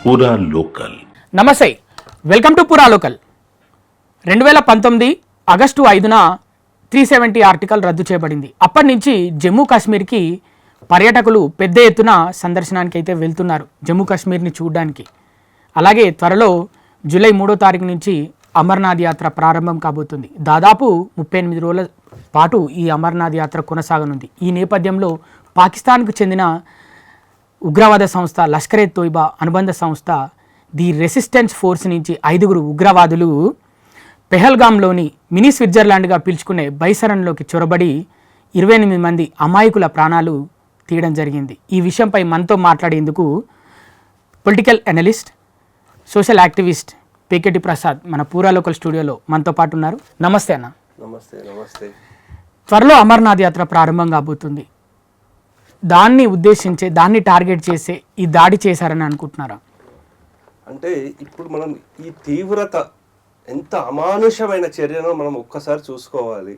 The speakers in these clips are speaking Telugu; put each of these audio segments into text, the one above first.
పూరా లోకల్. నమస్తే, వెల్కమ్ టు పూరా లోకల్. 2019 ఆగస్టు 5న 370 ఆర్టికల్ రద్దు చేయబడింది. అప్పటి నుంచి జమ్మూ కాశ్మీర్కి పర్యాటకులు పెద్ద ఎత్తున సందర్శనానికి అయితే వెళ్తున్నారు, జమ్మూ కాశ్మీర్ని చూడడానికి. అలాగే త్వరలో జూలై 3వ తారీఖు నుంచి అమర్నాథ్ యాత్ర ప్రారంభం కాబోతుంది. దాదాపు 38 రోజుల పాటు ఈ అమర్నాథ్ యాత్ర కొనసాగనుంది. ఈ నేపథ్యంలో పాకిస్తాన్కు చెందిన ఉగ్రవాద సంస్థ లష్కరే తోయిబా అనుబంధ సంస్థ ది రెసిస్టెన్స్ ఫోర్స్ నుంచి 5 ఉగ్రవాదులు పెహల్గాంలోని మినీ స్విట్జర్లాండ్గా పిలుచుకునే బైసరన్లోకి చొరబడి 28 మంది అమాయకుల ప్రాణాలు తీయడం జరిగింది. ఈ విషయంపై మనతో మాట్లాడేందుకు political analyst, social activist Peketi Prasad మన పూరా లోకల్ స్టూడియోలో మనతో పాటు ఉన్నారు. నమస్తే అన్న. నమస్తే. త్వరలో అమర్నాథ్ యాత్ర ప్రారంభం కాబోతుంది. దాన్ని ఉద్దేశించే, దాన్ని టార్గెట్ చేసే ఈ దాడి చేశారని అనుకుంటున్నారా? అంటే ఇప్పుడు మనం ఈ తీవ్రత ఎంత అమానుషమైన చర్యనో మనం ఒక్కసారి చూసుకోవాలి.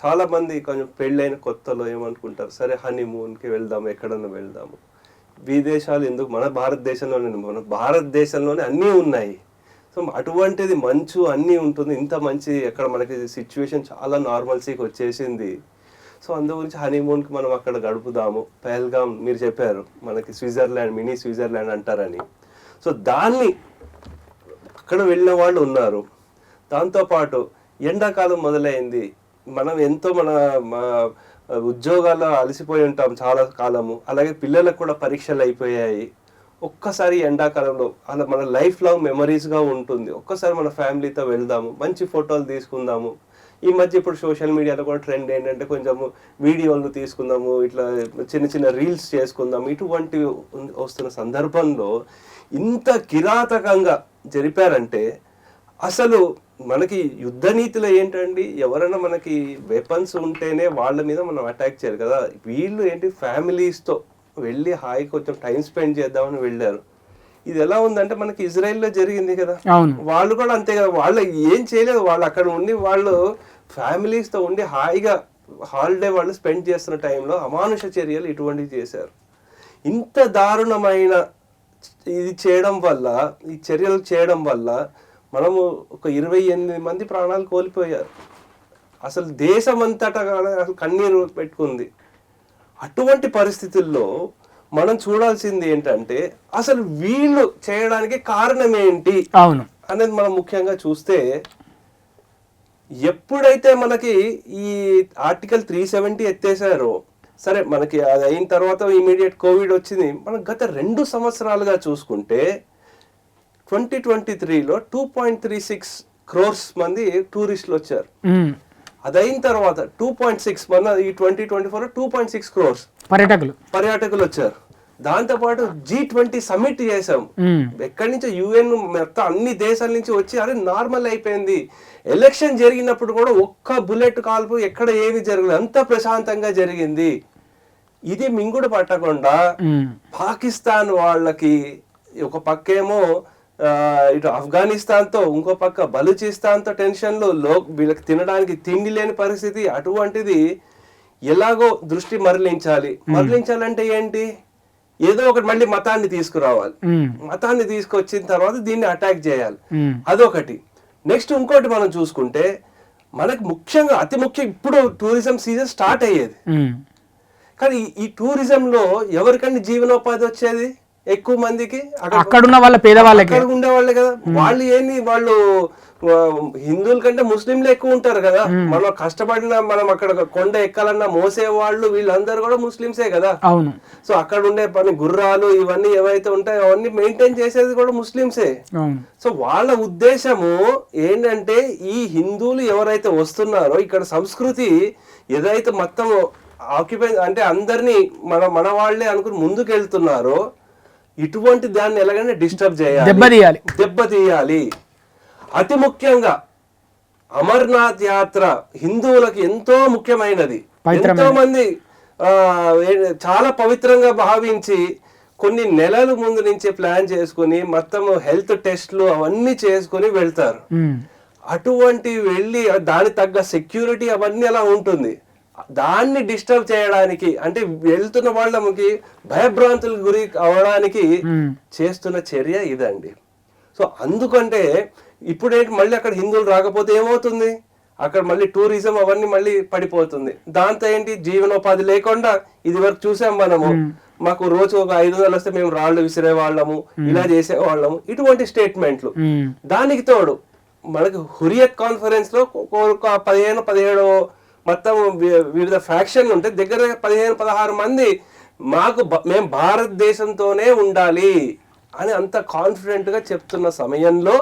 చాలా మంది కొంచెం పెళ్ళైన కొత్తలో ఏమనుకుంటారు, సరే హనీమూన్కి వెళ్దాము, ఎక్కడన్నా వెళ్దాము, విదేశాలు ఎందుకు, మన భారతదేశంలోనే అన్నీ ఉన్నాయి. సో అటువంటిది మంచు అన్నీ ఉంటుంది, ఇంత మంచి ఎక్కడ మనకి సిచ్యువేషన్ చాలా నార్మల్సీకి వచ్చేసింది. సో అందు గురించి హనీమూన్కి మనం అక్కడ గడుపుదాము. పెహల్గాం మీరు చెప్పారు, మనకి స్విట్జర్లాండ్, మినీ స్విట్జర్లాండ్ అంటారని. సో దాన్ని అక్కడ వెళ్ళిన వాళ్ళు ఉన్నారు. దాంతోపాటు ఎండాకాలం మొదలైంది, మనం ఎంతో మన ఉద్యోగాల్లో అలసిపోయి ఉంటాం చాలా కాలము, అలాగే పిల్లలకు కూడా పరీక్షలు అయిపోయాయి. ఒక్కసారి ఎండాకాలంలో అలా మన లైఫ్ లాంగ్ మెమరీస్గా ఉంటుంది. ఒక్కసారి మన ఫ్యామిలీతో వెళ్దాము, మంచి ఫోటోలు తీసుకుందాము. ఈ మధ్య ఇప్పుడు సోషల్ మీడియాలో కూడా ట్రెండ్ ఏంటంటే కొంచెము వీడియోలు తీసుకుందాము, ఇట్లా చిన్న చిన్న రీల్స్ చేసుకుందాము, ఇటువంటివి వస్తున్న సందర్భంలో ఇంత కిరాతకంగా జరిపారంటే అసలు మనకి యుద్ధ నీతిలో ఏంటండి, ఎవరైనా మనకి వెపన్స్ ఉంటేనే వాళ్ళ మీద మనం అటాక్ చేయాలి కదా. వీళ్ళు ఏంటి, ఫ్యామిలీస్తో వెళ్ళి హాయి కొంచెం టైం స్పెండ్ చేద్దామని వెళ్ళారు. ఇది ఎలా ఉందంటే మనకి ఇజ్రాయెల్లో జరిగింది కదా, వాళ్ళు కూడా అంతే కదా. వాళ్ళు ఏం చేయలేదు, వాళ్ళు అక్కడ ఉండి వాళ్ళు ఫ్యామిలీస్తో ఉండి హాయిగా హాలిడే వాళ్ళు స్పెండ్ చేస్తున్న టైంలో అమానుష చర్యలు ఇటువంటివి చేశారు. ఇంత దారుణమైన ఇది చేయడం వల్ల, ఈ చర్యలు చేయడం వల్ల మనము ఒక 28 మంది ప్రాణాలు కోల్పోయారు. అసలు దేశం అంతటా అసలు కన్నీరు పెట్టుకుంది. అటువంటి పరిస్థితుల్లో మనం చూడాల్సింది ఏంటంటే అసలు వీళ్ళు చేయడానికి కారణం ఏంటి అనేది మనం ముఖ్యంగా చూస్తే, ఎప్పుడైతే మనకి ఈ ఆర్టికల్ 370 ఎత్తేసారో, సరే మనకి అది అయిన తర్వాత ఇమీడియట్ కోవిడ్ వచ్చింది. మనం గత 2 సంవత్సరాలుగా చూసుకుంటే 2023లో 2.36 crores మంది టూరిస్టులు వచ్చారు. అది అయిన తర్వాత 2.6 మన ఈ 2024 2.6 crores పర్యాటకులు వచ్చారు. దాంతోపాటు G20 సమ్మిట్ చేసాం. ఎక్కడి నుంచి UN మొత్తం అన్ని దేశాల నుంచి వచ్చి అరే నార్మల్ అయిపోయింది. ఎలక్షన్ జరిగినప్పుడు కూడా ఒక్క బుల్లెట్ కాల్పు ఎక్కడ ఏమి జరగలేదు, అంత ప్రశాంతంగా జరిగింది. ఇది మింగుడు పట్టకుండా పాకిస్తాన్ వాళ్ళకి ఒక పక్కేమో ఇటు ఆఫ్ఘనిస్తాన్తో, ఇంకో పక్క బలూచిస్తాన్తో టెన్షన్లు, వీళ్ళకి తినడానికి తిండి లేని పరిస్థితి. అటువంటిది ఎలాగో దృష్టి మరలించాలంటే ఏంటి, ఏదో ఒకటి మళ్ళీ మతాన్ని తీసుకురావాలి. మతాన్ని తీసుకొచ్చిన తర్వాత దీన్ని అటాక్ చేయాలి, అదొకటి. నెక్స్ట్ ఇంకోటి మనం చూసుకుంటే మనకు ముఖ్యంగా అతి ముఖ్యం ఇప్పుడు టూరిజం సీజన్ స్టార్ట్ అయ్యేది. కానీ ఈ టూరిజంలో ఎవరికండి జీవనోపాధి వచ్చేది? ఎక్కువ మందికి అక్కడ ఉన్న వాళ్ళ పేదవాళ్ళకి, అక్కడ ఉండేవాళ్ళే కదా. వాళ్ళు ఏంటి, వాళ్ళు హిందువుల కంటే ముస్లింలు ఎక్కువ ఉంటారు కదా. మనం కష్టపడిన, మనం అక్కడ కొండ ఎక్కాలన్నా మోసే వాళ్ళు వీళ్ళందరూ కూడా ముస్లింసే కదా. అవును. సో అక్కడ ఉండే పని గుర్రాలు ఇవన్నీ ఏవైతే ఉంటాయో అవన్నీ మెయింటైన్ చేసేది కూడా ముస్లింసే. సో వాళ్ళ ఉద్దేశము ఏంటంటే ఈ హిందువులు ఎవరైతే వస్తున్నారో ఇక్కడ సంస్కృతి ఏదైతే మొత్తం ఆక్యుపై అంటే అందరినీ మన వాళ్ళే అనుకుని ముందుకు వెళ్తున్నారో ఇటువంటి దాన్ని ఎలాగైనా డిస్టర్బ్ చేయాలి, దెబ్బతీయాలి. అతి ముఖ్యంగా అమర్నాథ్ యాత్ర హిందువులకు ఎంతో ముఖ్యమైనది. ఎంతో మంది చాలా పవిత్రంగా భావించి కొన్ని నెలల ముందు నుంచే ప్లాన్ చేసుకుని మొత్తం హెల్త్ టెస్ట్లు అవన్నీ చేసుకుని వెళ్తారు. అటువంటి వెళ్ళి దాని తగ్గ సెక్యూరిటీ అవన్నీ అలా ఉంటుంది. దాన్ని డిస్టర్బ్ చేయడానికి, అంటే వెళ్తున్న వాళ్ళకి భయభ్రాంతులకు గురి అవడానికి చేస్తున్న చర్య ఇదండి. సో అందుకంటే ఇప్పుడేంటి మళ్ళీ అక్కడ హిందువులు రాకపోతే ఏమవుతుంది, అక్కడ మళ్ళీ టూరిజం అవన్నీ మళ్ళీ పడిపోతుంది. దాంతో ఏంటి, జీవనోపాధి లేకుండా ఇది వరకు చూసాం మనము, మాకు రోజు ఒక 500 వస్తే మేము రాళ్ళు విసిరే వాళ్ళము, ఇలా చేసేవాళ్ళము, ఇటువంటి స్టేట్మెంట్లు. దానికి తోడు మనకి హురియత్ కాన్ఫరెన్స్ లో ఒక 15-17 మొత్తం వివిధ ఫ్యాక్షన్లు ఉంటే దగ్గర 15-16 మంది మేము భారతదేశంతోనే ఉండాలి అని అంత కాన్ఫిడెంట్ గా చెప్తున్న సమయంలో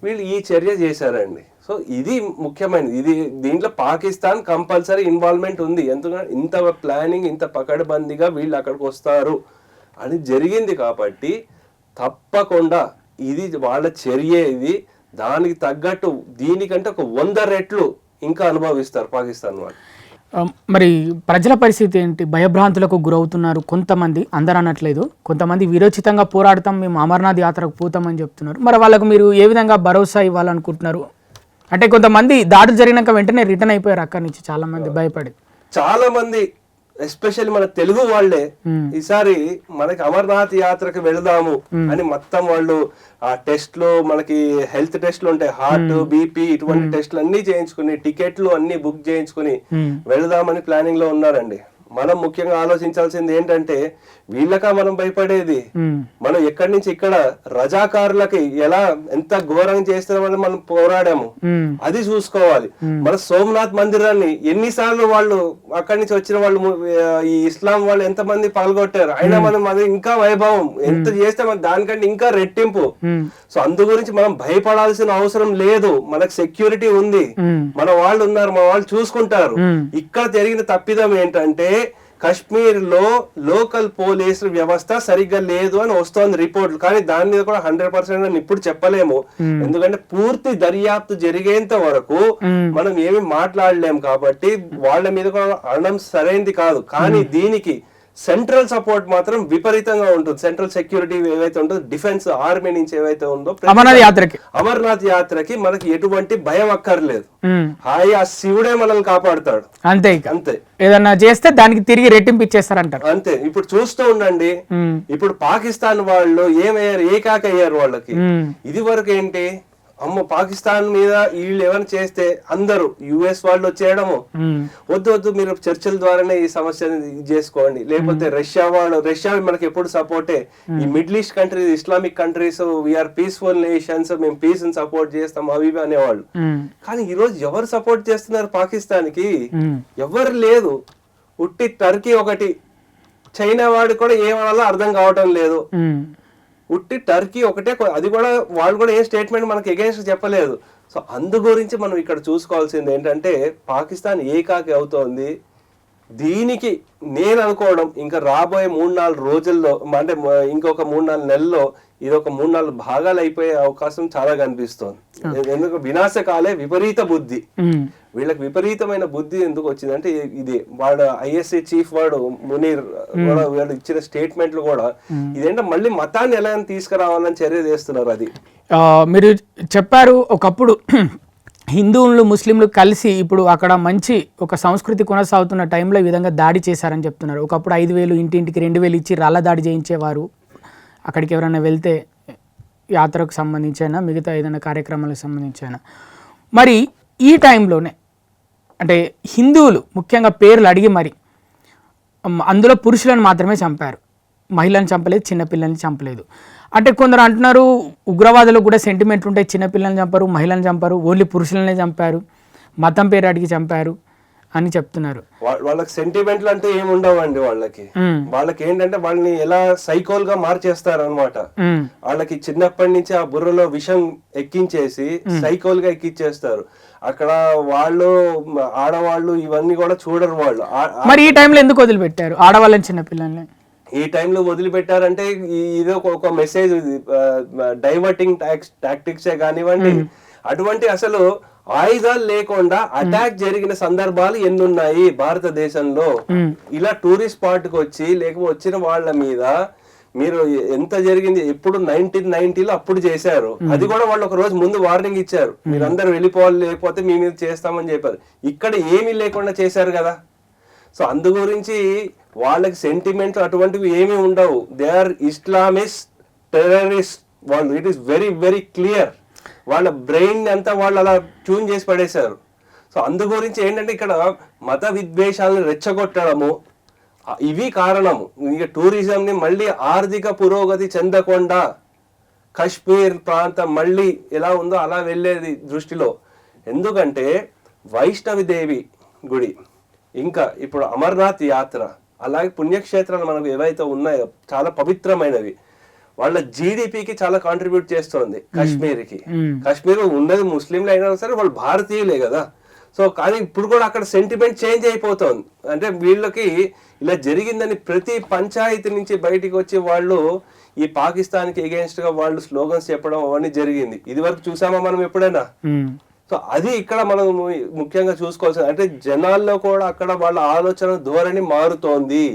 వీళ్ళు ఈ చర్య చేశారండి. సో ఇది ముఖ్యమైనది. దీంట్లో పాకిస్తాన్ కంపల్సరీ ఇన్వాల్వ్మెంట్ ఉంది. ఎందుకంటే ఇంత ప్లానింగ్, ఇంత పకడ్బందీగా వీళ్ళు అక్కడికి వస్తారు అని జరిగింది కాబట్టి తప్పకుండా ఇది వాళ్ళ చర్య. ఇది దానికి తగ్గట్టు దీనికంటే ఒక 100 రెట్లు ఇంకా అనుభవిస్తారు పాకిస్తాన్ వాళ్ళు. మరి ప్రజల పరిస్థితి ఏంటి? భయభ్రాంతులకు గురవుతున్నారు కొంతమంది, అందరూ అనట్లేదు. కొంతమంది విరోచితంగా పోరాడతాం, మేము అమర్నాథ్ యాత్రకు పోతామని చెప్తున్నారు. మరి వాళ్ళకు మీరు ఏ విధంగా భరోసా ఇవ్వాలనుకుంటున్నారు? అంటే కొంతమంది దాడులు జరిగినాక వెంటనే రిటర్న్ అయిపోయారు అక్కడి నుంచి, చాలా మంది భయపడి. చాలా మంది ఎస్పెషల్లీ మన తెలుగు వాళ్ళే ఈసారి మనకి అమర్నాథ్ యాత్రకు వెళదాము అని మొత్తం వాళ్ళు ఆ టెస్ట్లు, మనకి హెల్త్ టెస్ట్లు ఉంటాయి, హార్ట్, బీపీ, ఇటువంటి టెస్ట్లు అన్ని చేయించుకుని, టికెట్లు అన్ని బుక్ చేయించుకుని వెళదామని ప్లానింగ్ లో ఉన్నారండి. మనం ముఖ్యంగా ఆలోచించాల్సింది ఏంటంటే, వీళ్ళకా మనం భయపడేది, మనం ఎక్కడి నుంచి ఇక్కడ రజాకారులకి ఎలా ఎంత ఘోరం చేస్తున్నామని మనం పోరాడాము, అది చూసుకోవాలి. మన సోమనాథ్ మందిరాన్ని ఎన్నిసార్లు వాళ్ళు అక్కడి నుంచి వచ్చిన వాళ్ళు ఈ ఇస్లాం వాళ్ళు ఎంత మంది పాల్గొట్టారు, అయినా మనం అది ఇంకా వైభవం ఎంత చేస్తే మనం దానికంటే ఇంకా రెట్టింపు. సో అందు గురించి మనం భయపడాల్సిన అవసరం లేదు, మనకు సెక్యూరిటీ ఉంది, మన వాళ్ళు ఉన్నారు, మన వాళ్ళు చూసుకుంటారు. ఇక్కడ జరిగిన తప్పిదం ఏంటంటే, కశ్మీర్ లో లోకల్ పోలీసు వ్యవస్థ సరిగ్గా లేదు అని వస్తోంది రిపోర్ట్లు. కానీ దాని మీద కూడా 100% అని ఇప్పుడు చెప్పలేము, ఎందుకంటే పూర్తి దర్యాప్తు జరిగేంత వరకు మనం ఏమి మాట్లాడలేము. కాబట్టి వాళ్ళ మీద కూడా అనడం సరైనది కాదు. కానీ దీనికి సెంట్రల్ సపోర్ట్ మాత్రం విపరీతంగా ఉంటుంది. సెంట్రల్ సెక్యూరిటీ ఏవైతే ఉంటుందో, డిఫెన్స్ ఆర్మీ నుంచి ఏవైతే ఉందో, అమర్నాథ్ యాత్రకి మనకి ఎటువంటి భయం అక్కర్లేదు. హాయి ఆ శివుడే మనల్ని కాపాడుతాడు, అంతే అంతే. ఏదన్నా చేస్తే దానికి తిరిగి రెట్టింపు ఇచ్చేస్తారంటారు, అంతే. ఇప్పుడు చూస్తూ ఉండండి, ఇప్పుడు పాకిస్తాన్ వాళ్ళు ఏమయ్యారు, ఏకాకయ్యారు. వాళ్ళకి ఇది వరకు ఏంటి, అమ్మ పాకిస్తాన్ మీద వీళ్ళు ఏమైనా చేస్తే అందరూ యుఎస్ వాళ్ళు వచ్చేయడము, వద్దు మీరు చర్చల ద్వారానే ఈ సమస్యని చేసుకోండి, లేకపోతే రష్యా మనకి ఎప్పుడు సపోర్టే, ఈ middle east countries, Islamic countries, we are peaceful nations, మేము పీస్ ని సపోర్ట్ చేస్తాం అవి అనేవాళ్ళు. కానీ ఈ రోజు ఎవరు సపోర్ట్ చేస్తున్నారు పాకిస్తాన్ కి? ఎవరు లేదు. ఉట్టి టర్కీ ఒకటి, చైనా వాడు కూడా ఏమనాలో అర్థం కావటం లేదు. ఉట్టి టర్కీ ఒకటే, అది కూడా వాళ్ళు కూడా ఏ స్టేట్మెంట్ మనకి ఎగెన్స్ట్ చెప్పలేదు. సో అందు గురించి మనం ఇక్కడ చూసుకోవాల్సింది ఏంటంటే, పాకిస్తాన్ ఏకాకి అవుతోంది. దీనికి నేను అనుకోవడం ఇంకా రాబోయే 3-4 రోజుల్లో, అంటే ఇంకొక 3-4 నెలల్లో ఇది ఒక 3-4 భాగాలు అయిపోయే అవకాశం చాలా కనిపిస్తోంది. ఎందుకు వినాశకాలే విపరీత బుద్ధి, వీళ్ళకి విపరీతమైన బుద్ధి ఎందుకు వచ్చిందంటే, ఇది వాడు ఐఎస్ఐ చీఫ్ వాడు మునీర్ వాడు ఇచ్చిన స్టేట్మెంట్లు కూడా ఇదేంటో మళ్ళీ మతాన్ని ఎలా తీసుకురావాలని చర్య చేస్తున్నారు. అది మీరు చెప్పారు, ఒకప్పుడు హిందువులు ముస్లింలు కలిసి ఇప్పుడు అక్కడ మంచి ఒక సంస్కృతి కొనసాగుతున్న టైంలో ఈ విధంగా దాడి చేశారని చెప్తున్నారు. ఒకప్పుడు 5,000 ఇంటింటికి 2,000 ఇచ్చి రాళ్ళ దాడి చేయించేవారు. అక్కడికి ఎవరైనా వెళ్తే యాత్రకు సంబంధించిన మిగతా ఏదైనా కార్యక్రమాలకు సంబంధించిన. మరి ఈ టైంలోనే అంటే హిందువులు ముఖ్యంగా పేర్లు అడిగి మరి అందులో పురుషులను మాత్రమే చంపారు, మహిళలను చంపలేదు, చిన్నపిల్లల్ని చంపలేదు. అంటే కొందరు అంటున్నారు ఉగ్రవాదులకు కూడా సెంటిమెంట్ ఉంటాయి, చిన్నపిల్లల్ని చంపారు, మహిళలను చంపారు, ఓన్లీ పురుషులనే చంపారు, మతం పేరు అడిగి చంపారు అని చెప్తున్నారు. వాళ్ళకి సెంటిమెంట్లు అంటే ఏముండవండి. వాళ్ళకి ఏంటంటే వాళ్ళని ఎలా సైకోల్ గా మార్చేస్తారు అనమాట. వాళ్ళకి చిన్నప్పటి నుంచి ఆ బుర్రలో విషం ఎక్కించేసి సైకోల్ గా ఎక్కించేస్తారు. అక్కడ వాళ్ళు ఆడవాళ్ళు ఇవన్నీ కూడా చూడరు వాళ్ళు. మరి ఈ టైంలో ఎందుకు వదిలిపెట్టారు ఆడవాళ్ళని, చిన్నపిల్లల్ని? ఈ టైంలో వదిలిపెట్టారంటే ఇది ఒక మెసేజ్, డైవర్టింగ్ టాక్టిక్సే కానివ్వండి. అటువంటి అసలు ఆయుధాలు లేకుండా అటాక్ జరిగిన సందర్భాలు ఎన్నున్నాయి భారతదేశంలో. ఇలా టూరిస్ట్ స్పాట్ కి వచ్చి లేకపోతే వచ్చిన వాళ్ళ మీద మీరు ఎంత జరిగింది, ఎప్పుడు 1990లో అప్పుడు చేశారు. అది కూడా వాళ్ళు ఒక రోజు ముందు వార్నింగ్ ఇచ్చారు, మీరందరూ వెళ్ళిపోవాలి లేకపోతే మీ మీద చేస్తామని చెప్పారు. ఇక్కడ ఏమీ లేకుండా చేశారు కదా. సో అందు గురించి వాళ్ళకి సెంటిమెంట్ అటువంటివి ఏమీ ఉండవు. దే ఆర్ ఇస్లామిస్ట్ టెర్రరిస్ట్ వాళ్ళు. It is very very clear. వాళ్ళ బ్రెయిన్ అంతా వాళ్ళు అలా ట్యూన్ చేసి పడేశారు. సో అందు గురించి ఏంటంటే ఇక్కడ మత విద్వేషాలను రెచ్చగొట్టడము ఇవి కారణము. ఇక టూరిజంని మళ్ళీ ఆర్థిక పురోగతి చెందకుండా కాశ్మీర్ ప్రాంతం మళ్ళీ ఎలా ఉందో అలా వెళ్ళేది దృష్టిలో. ఎందుకంటే వైష్ణవి దేవి గుడి, ఇంకా ఇప్పుడు అమర్నాథ్ యాత్ర, అలాగే పుణ్యక్షేత్రాలు మనకు ఏవైతే ఉన్నాయో చాలా పవిత్రమైనవి, వాళ్ళ జీడిపికి చాలా కాంట్రిబ్యూట్ చేస్తోంది కాశ్మీర్కి. కాశ్మీర్ ఉన్నది ముస్లింలు అయినా సరే వాళ్ళు భారతీయులే కదా. సో కానీ ఇప్పుడు కూడా అక్కడ సెంటిమెంట్ చేంజ్ అయిపోతుంది. అంటే వీళ్ళకి ఇలా జరిగిందని ప్రతి పంచాయతీ నుంచి బయటికి వచ్చి వాళ్ళు ఈ పాకిస్తాన్కి ఎగెన్స్ట్ గా వాళ్ళు స్లోగన్స్ చెప్పడం అవన్నీ జరిగింది. ఇది వరకు చూసామా మనం ఎప్పుడైనా? సో అది ఇక్కడ మనం ముఖ్యంగా చూసుకోవాల్సింది. అంటే జనాల్లో కూడా అక్కడ వాళ్ళ ఆలోచన ధోరణి మారుతోంది,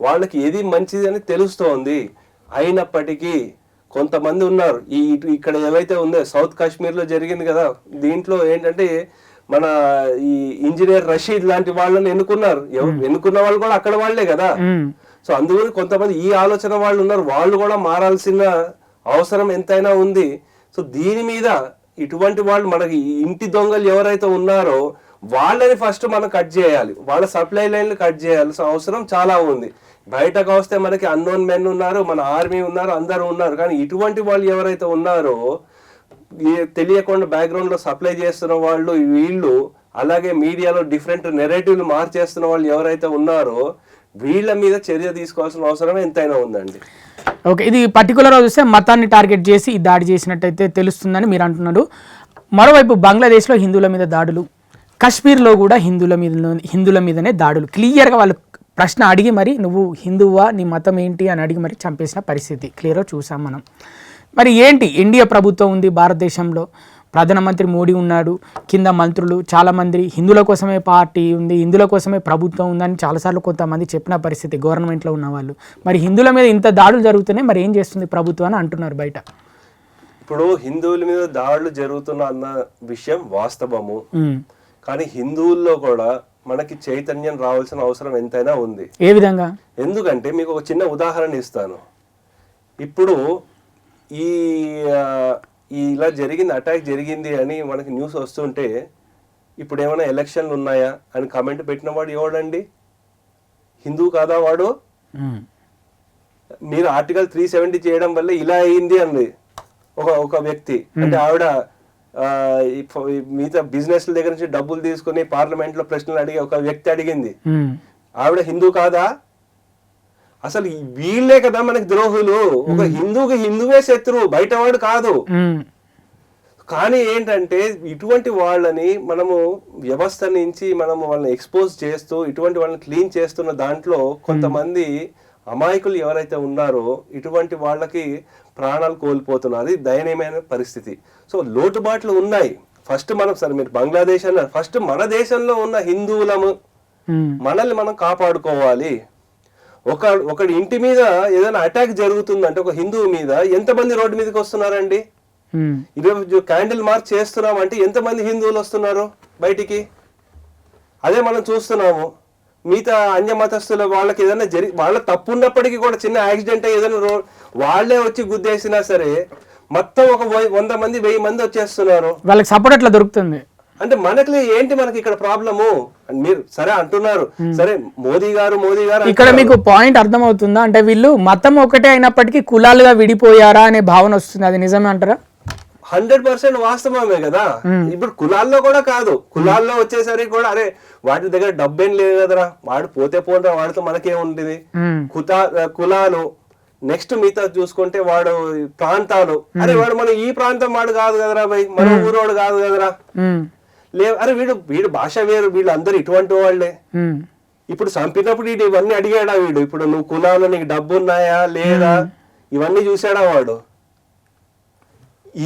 వాళ్ళకి ఏది మంచిది అని తెలుస్తోంది. అయినప్పటికీ కొంతమంది ఉన్నారు ఇక్కడ ఏవైతే ఉందో సౌత్ కాశ్మీర్ లో జరిగింది కదా, దీంట్లో ఏంటంటే మన ఈ ఇంజనీర్ రషీద్ లాంటి వాళ్ళని ఎన్నుకున్నారు. ఎన్నుకున్న వాళ్ళు కూడా అక్కడ వాళ్లే కదా. సో అందుకని కొంతమంది ఈ ఆలోచన వాళ్ళు ఉన్నారు, వాళ్ళు కూడా మారాల్సిన అవసరం ఎంతైనా ఉంది. సో దీని మీద ఇటువంటి వాళ్ళు మనకి ఇంటి దొంగలు ఎవరైతే ఉన్నారో వాళ్ళని ఫస్ట్ మనం కట్ చేయాలి, వాళ్ళ సప్లై లైన్లు కట్ చేయాల్సిన అవసరం చాలా ఉంది. బయటకు వస్తే మనకి అన్నోన్ మెన్ ఉన్నారు, మన ఆర్మీ ఉన్నారు, అందరూ ఉన్నారు. కానీ ఇటువంటి వాళ్ళు ఎవరైతే ఉన్నారో తెలియకుండా బ్యాక్గ్రౌండ్ లో సప్లై చేస్తున్న వాళ్ళు వీళ్ళు, అలాగే మీడియాలో డిఫరెంట్ నెరేటివ్లు మార్చేస్తున్న వాళ్ళు ఎవరైతే ఉన్నారో వీళ్ళ మీద చర్య తీసుకోవాల్సిన అవసరం ఎంతైనా ఉందండి. ఓకే, ఇది పర్టికులర్గా చూస్తే మతాన్ని టార్గెట్ చేసి ఈ దాడి చేసినట్టయితే తెలుస్తుందని మీరు అంటున్నారు. మరోవైపు బంగ్లాదేశ్లో హిందువుల మీద దాడులు, కాశ్మీర్లో కూడా హిందువుల మీదనే దాడులు. క్లియర్గా వాళ్ళు ప్రశ్న అడిగి మరి నువ్వు హిందువా, నీ మతం ఏంటి అని అడిగి మరి చంపేసిన పరిస్థితి క్లియర్గా చూసాం మనం. మరి ఏంటి, ఇండియా ప్రభుత్వం ఉంది భారతదేశంలో, ప్రధానమంత్రి మోడీ ఉన్నాడు, కింద మంత్రులు చాలామంది, హిందువుల కోసమే పార్టీ ఉంది, హిందువుల కోసమే ప్రభుత్వం ఉందని చాలాసార్లు కొంతమంది చెప్పిన పరిస్థితి గవర్నమెంట్లో ఉన్న వాళ్ళు. మరి హిందువుల మీద ఇంత దాడులు జరుగుతున్నాయి, మరి ఏం చేస్తుంది ప్రభుత్వం అని అంటున్నారు బయట. ఇప్పుడు హిందువుల మీద దాడులు జరుగుతున్న అన్న విషయం వాస్తవము. కానీ హిందువుల్లో కూడా మనకి చైతన్యం రావాల్సిన అవసరం ఎంతైనా ఉంది. ఏ విధంగా? ఎందుకంటే మీకు ఒక చిన్న ఉదాహరణ ఇస్తాను. ఇప్పుడు ఇలా జరిగింది, అటాక్ జరిగింది అని మనకి న్యూస్ వస్తుంటే ఇప్పుడు ఏమైనా ఎలక్షన్లు ఉన్నాయా అని కమెంట్ పెట్టిన వాడు ఎవడండి? హిందూ కాదా వాడు? మీరు ఆర్టికల్ 370 చేయడం వల్ల ఇలా అయింది అంది ఒక వ్యక్తి. అంటే ఆవిడ మిగతా బిజినెస్ దగ్గర నుంచి డబ్బులు తీసుకుని పార్లమెంట్ లో ప్రశ్నలు అడిగి ఒక వ్యక్తి అడిగింది, ఆవిడ హిందూ కాదా? అసలు వీళ్ళే కదా మనకి ద్రోహులు. ఒక హిందువే శత్రువు, బయటవాడు కాదు. కానీ ఏంటంటే ఇటువంటి వాళ్ళని మనము వ్యవస్థ నుంచి మనము వాళ్ళని ఎక్స్పోజ్ చేస్తూ ఇటువంటి వాళ్ళని క్లీన్ చేస్తున్న దాంట్లో కొంతమంది అమాయకులు ఎవరైతే ఉన్నారో ఇటువంటి వాళ్ళకి ప్రాణాలు కోల్పోతున్నారు. అది దయనీయమైన పరిస్థితి. సో లోటుబాట్లు ఉన్నాయి. ఫస్ట్ మనం సరే మీరు బంగ్లాదేశ్ అన్నారు, ఫస్ట్ మన దేశంలో ఉన్న హిందువులము మనల్ని మనం కాపాడుకోవాలి. ఒకటి ఇంటి మీద ఏదైనా అటాక్ జరుగుతుందంటే ఒక హిందువు మీద ఎంతమంది రోడ్డు మీదకి వస్తున్నారండి? ఈరోజు క్యాండిల్ మార్చ్ చేస్తున్నాం అంటే ఎంతమంది హిందువులు వస్తున్నారు బయటికి? అదే మనం చూస్తున్నాము. మిగతా అన్య మతస్థుల వాళ్ళకి ఏదైనా వాళ్ళ తప్పు ఉన్నప్పటికీ కూడా చిన్న యాక్సిడెంట్ ఏదైనా వాళ్ళే వచ్చి గుద్దేసినా సరే మొత్తం ఒక 100 మంది 1000 మంది వచ్చేస్తున్నారు. వాళ్ళకి సపోర్ట్ ఎట్లా దొరుకుతుంది? అంటే మనకి ఇక్కడ ప్రాబ్లము మీరు సరే అంటున్నారు. సరే మోదీ గారు ఇక్కడ మీకు పాయింట్ అర్థమవుతుందా? అంటే వీళ్ళు మతం ఒకటే అయినప్పటికీ కులాలుగా విడిపోయారా అనే భావన వస్తుంది. అది నిజమే అంటారా? 100% వాస్తవమే కదా. ఇప్పుడు కులాల్లో కూడా కాదు, కులాల్లో వచ్చేసరికి కూడా అరే వాటి దగ్గర డబ్బేం లేదు కదరా, వాడు పోతే పోతే వాడితో మనకేముంటుంది. కులాలు నెక్స్ట్ మిగతా చూసుకుంటే వాడు ప్రాంతాలు, అరే వాడు మన ఈ ప్రాంతం వాడు కాదు కదరా భయ్, మన ఊరోడు కాదు కదరా. అరే వీడు భాష వేరు, వీళ్ళు అందరు ఇటువంటి వాళ్ళే. ఇప్పుడు చంపినప్పుడు ఇవన్నీ అడిగాడా వీడు? ఇప్పుడు నువ్వు కులాలు నీకు డబ్బు ఉన్నాయా లేదా ఇవన్నీ చూసాడా వాడు?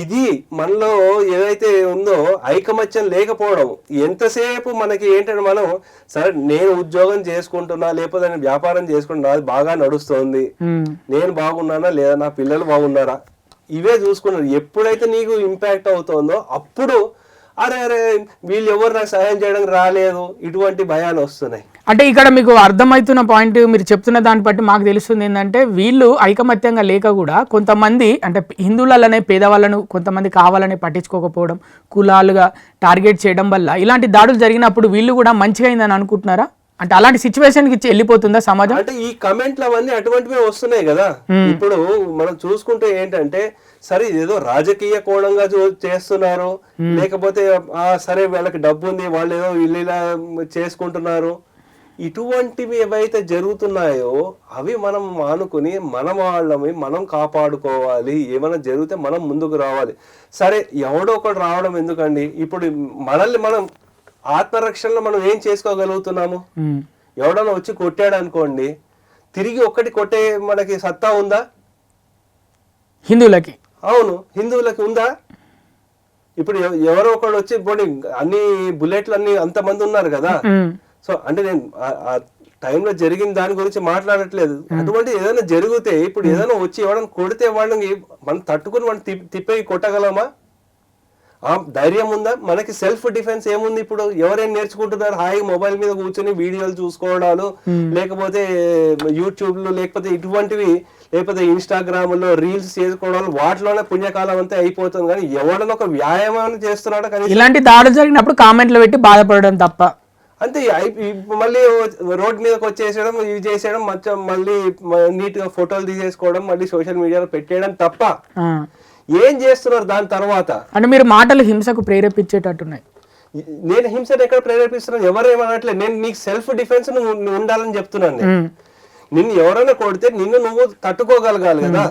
ఇది మనలో ఏదైతే ఉందో ఐకమత్యం లేకపోవడం. ఎంతసేపు మనకి ఏంటంటే మనం సరే నేను ఉద్యోగం చేసుకుంటున్నా లేకపోతే నేను వ్యాపారం చేసుకుంటున్నా, అది బాగా నడుస్తోంది, నేను బాగున్నానా లేదా, నా పిల్లలు బాగున్నారా, ఇవే చూసుకున్నారు. ఎప్పుడైతే నీకు ఇంపాక్ట్ అవుతుందో అప్పుడు అరే వీళ్ళు ఎవరు నాకు సహాయం చేయడానికి రాలేదు, ఇటువంటి భయాలు వస్తున్నాయి. అంటే ఇక్కడ మీకు అర్థమవుతున్న పాయింట్ మీరు చెప్తున్న దాన్ని బట్టి మాకు తెలుస్తుంది ఏంటంటే వీళ్ళు ఐకమత్యంగా లేక కూడా కొంతమంది అంటే హిందువులనే పేదవాళ్ళను కొంతమంది కావాలని పట్టించుకోకపోవడం కులాలుగా టార్గెట్ చేయడం వల్ల ఇలాంటి దాడులు జరిగినప్పుడు వీళ్ళు కూడా మంచిగా అయిందని అనుకుంటున్నారా? అంటే అలాంటి సిచ్యువేషన్ కి వెళ్ళిపోతుందా సమాజం? అంటే ఈ కమెంట్లు అవన్నీ అటువంటివి వస్తున్నాయి కదా. ఇప్పుడు మనం చూసుకుంటే ఏంటంటే సరే ఏదో రాజకీయ కోణంగా చేస్తున్నారు, లేకపోతే సరే వీళ్ళకి డబ్బు ఉంది వాళ్ళు ఏదో వీళ్ళు ఇలా చేసుకుంటున్నారు, ఇటువంటివి ఏవైతే జరుగుతున్నాయో అవి మనం మానుకుని మన వాళ్ళని మనం కాపాడుకోవాలి. ఏమైనా జరిగితే మనం ముందుకు రావాలి. సరే ఎవడో ఒకటి రావడం ఎందుకండి? ఇప్పుడు మనల్ని మనం ఆత్మరక్షణలో మనం ఏం చేసుకోగలుగుతున్నాము? ఎవడన్నా వచ్చి కొట్టాడు అనుకోండి, తిరిగి ఒక్కటి కొట్టే మనకి సత్తా ఉందా? హిందువులకి అవును, హిందువులకి ఉందా? ఇప్పుడు ఎవరో ఒకడు వచ్చి ఇప్పుడు అన్ని బుల్లెట్లు అన్ని అంతమంది ఉన్నారు కదా. సో అంటే నేను ఆ టైంలో జరిగిన దాని గురించి మాట్లాడట్లేదు. అటువంటి ఏదైనా జరిగితే ఇప్పుడు ఏదైనా వచ్చి ఎవరైనా కొడితే వాళ్ళని మనం తట్టుకుని మనం తిప్పి కొట్టగలమా? ఆ ధైర్యం ఉందా? మనకి సెల్ఫ్ డిఫెన్స్ ఏముంది? ఇప్పుడు ఎవరైనా నేర్చుకుంటున్నారు హాయి మొబైల్ మీద కూర్చొని వీడియోలు చూసుకోవడాలు, లేకపోతే యూట్యూబ్లు, లేకపోతే ఇటువంటివి, లేకపోతే ఇన్స్టాగ్రామ్ లో రీల్స్ చేసుకోవడాలు, వాటిలోనే పుణ్యకాలం అంతా అయిపోతుంది. కానీ ఎవడన్నా ఒక వ్యాయామాన్ని చేస్తున్నాడా? కానీ ఇలాంటి దాడులు జరిగినప్పుడు కామెంట్లు పెట్టి బాధపడడం తప్ప అంతే. మళ్ళీ రోడ్ మీదకి వచ్చేసేయడం, ఇవి చేసేయడం, మళ్ళీ నీట్ గా ఫోటోలు తీసేసుకోవడం, మళ్ళీ సోషల్ మీడియాలో పెట్టేయడం తప్ప ఏం చేస్తున్నారు దాని తర్వాత? అంటే మీరు మాటలు హింసకు ప్రేరేపించేటట్టున్నాయి. నేను హింసను ఎక్కడ ప్రేరేపిస్తున్నాను? ఎవరేమనట్లేదు. నేను నీకు సెల్ఫ్ డిఫెన్స్ ఉండాలని చెప్తున్నాను. నిన్ను ఎవరైనా కొడితే నిన్ను నువ్వు తట్టుకోగలగాలి కదా.